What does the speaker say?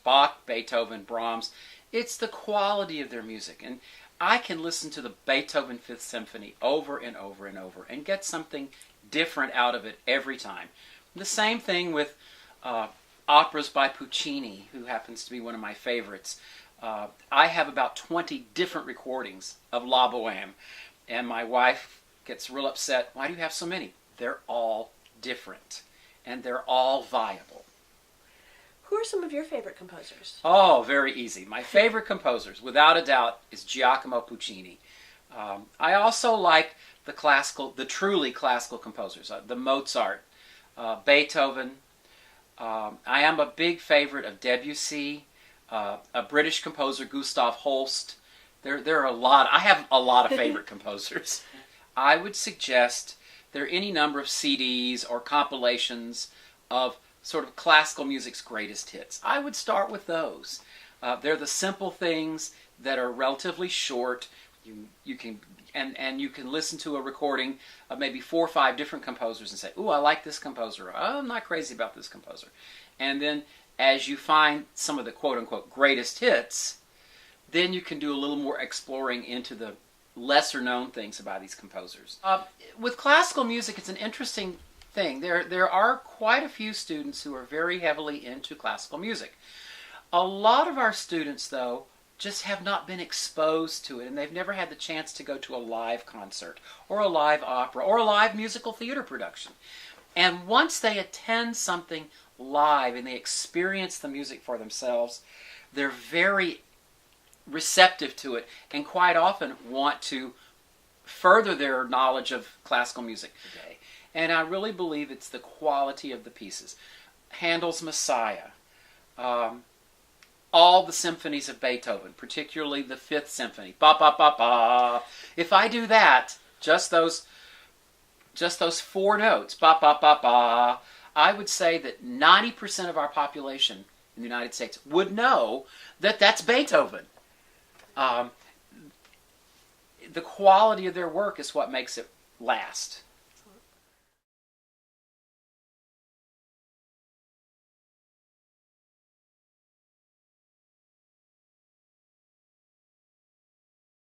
Bach, Beethoven, Brahms. It's the quality of their music. And I can listen to the Beethoven Fifth Symphony over and over and over and get something different out of it every time. The same thing with operas by Puccini, who happens to be one of my favorites. I have about 20 different recordings of La Boheme, and my wife gets real upset. Why do you have so many? They're all different, and they're all viable. Who are some of your favorite composers? Oh, very easy. My favorite composers, without a doubt, is Giacomo Puccini. I also like the truly classical composers, the Mozart, Beethoven. I am a big favorite of Debussy, a British composer, Gustav Holst. There are a lot. I have a lot of favorite composers. I would suggest there are any number of CDs or compilations of sort of classical music's greatest hits. I would start with those. They're the simple things that are relatively short. You can listen to a recording of maybe 4 or 5 different composers and say, "Ooh, I like this composer. Oh, I'm not crazy about this composer." And then as you find some of the quote-unquote greatest hits, then you can do a little more exploring into the lesser-known things about these composers. With classical music, it's an interesting thing. There are quite a few students who are very heavily into classical music. A lot of our students, though, just have not been exposed to it, and they've never had the chance to go to a live concert or a live opera or a live musical theater production. And once they attend something live and they experience the music for themselves, they're very receptive to it and quite often want to further their knowledge of classical music today. And I really believe it's the quality of the pieces. Handel's Messiah, all the symphonies of Beethoven, particularly the Fifth Symphony. Ba ba ba ba. If I do that, just those 4 notes, ba ba ba ba, I would say that 90% of our population in the United States would know that that's Beethoven. The quality of their work is what makes it last.